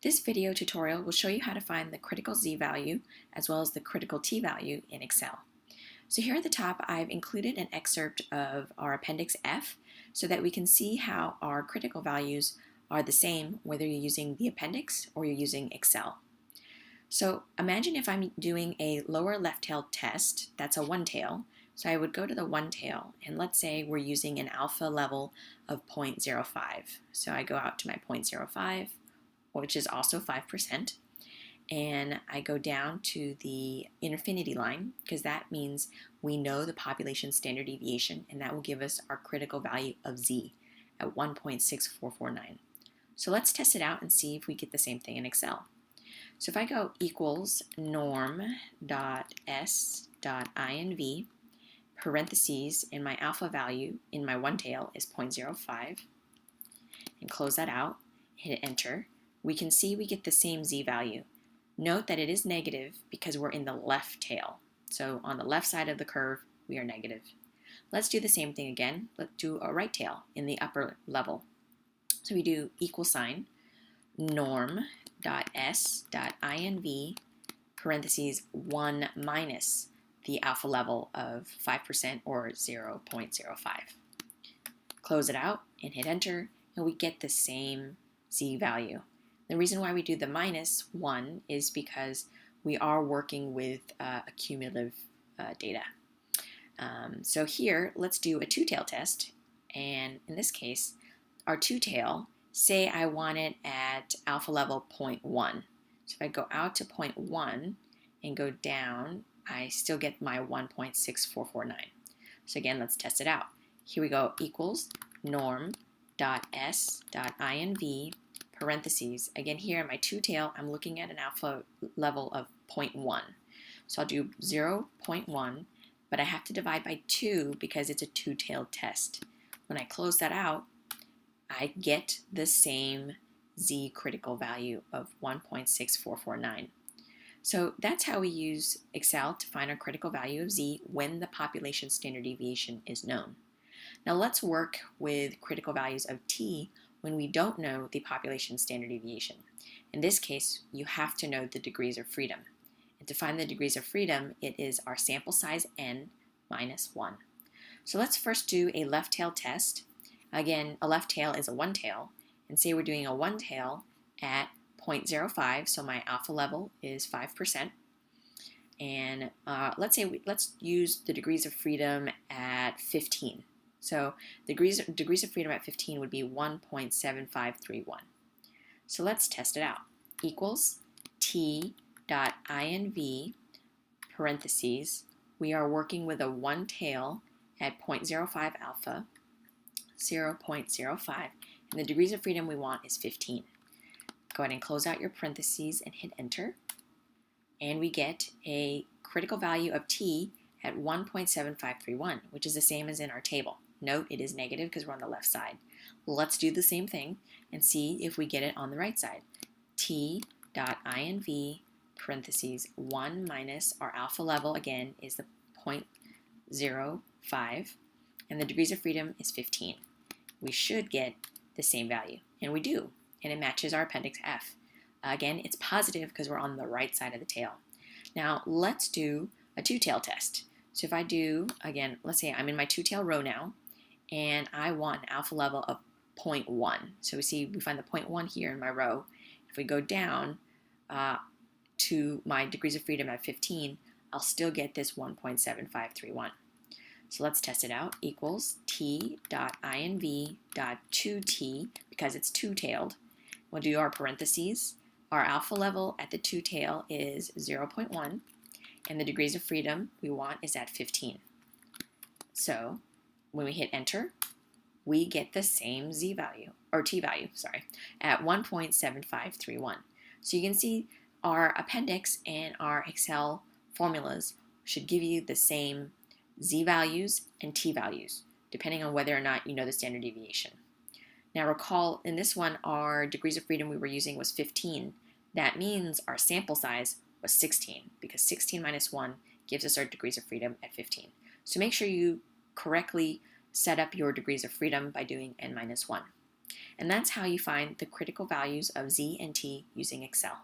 This video tutorial will show you how to find the critical z-value as well as the critical t-value in Excel. So here at the top, I've included an excerpt of our Appendix F so that we can see how our critical values are the same whether you're using the appendix or you're using Excel. So imagine if I'm doing a lower left tail test, that's a one tail. So I would go to the one tail, and let's say we're using an alpha level of 0.05. So I go out to my 0.05, which is also 5%, and I go down to the infinity line because that means we know the population standard deviation, and that will give us our critical value of z at 1.6449. So let's test it out and see if we get the same thing in Excel. So if I go equals norm.s.inv, parentheses, and my alpha value in my one tail is 0.05, and close that out, hit enter, we can see we get the same z value. Note that it is negative because we're in the left tail. So on the left side of the curve, we are negative. Let's do the same thing again. Let's do a right tail in the upper level. So we do equal sign, norm.s.inv, parentheses 1 minus the alpha level of 5% or 0.05. Close it out and hit enter, and we get the same z value. The reason why we do the minus 1 is because we are working with cumulative data. So here, let's do a two-tail test. And in this case, our two-tail, say I want it at alpha level 0.1. So if I go out to 0.1 and go down, I still get my 1.6449. So again, let's test it out. Here we go, equals norm.s.inv, parentheses. Again, here in my two-tail, I'm looking at an alpha level of 0.1. So I'll do 0.1, but I have to divide by 2 because it's a two-tailed test. When I close that out, I get the same z critical value of 1.6449. So that's how we use Excel to find our critical value of z when the population standard deviation is known. Now let's work with critical values of t when we don't know the population standard deviation. In this case, you have to know the degrees of freedom. And to find the degrees of freedom, it is our sample size n minus 1. So let's first do a left tail test. Again, a left tail is a one tail, and say we're doing a one tail at 0.05, so my alpha level is 5%. And let's use the degrees of freedom at 15. So degrees of freedom at 15 would be 1.7531. So let's test it out. Equals t.inv, parentheses, we are working with a one tail at 0.05 alpha, 0.05, and the degrees of freedom we want is 15. Go ahead and close out your parentheses and hit enter, and we get a critical value of t at 1.7531, which is the same as in our table. Note it is negative because we're on the left side. Let's do the same thing and see if we get it on the right side. t.inv, parentheses 1 minus our alpha level, again, is the 0.05, and the degrees of freedom is 15. We should get the same value, and we do, and it matches our Appendix F. Again, it's positive because we're on the right side of the tail. Now, let's do a two-tail test. So if I do, again, let's say I'm in my two-tail row now, and I want an alpha level of 0.1. So we find the 0.1 here in my row. If we go down to my degrees of freedom at 15, I'll still get this 1.7531. So let's test it out. Equals t.inv.2t, because it's two-tailed. We'll do our parentheses. Our alpha level at the two-tail is 0.1, and the degrees of freedom we want is at 15. So when we hit enter, we get the same z value, or t value, sorry, at 1.7531. So you can see our appendix and our Excel formulas should give you the same z values and t values, depending on whether or not you know the standard deviation. Now recall, in this one, our degrees of freedom we were using was 15. That means our sample size was 16, because 16 minus 1 gives us our degrees of freedom at 15. So make sure you correctly set up your degrees of freedom by doing n minus 1. And that's how you find the critical values of z and t using Excel.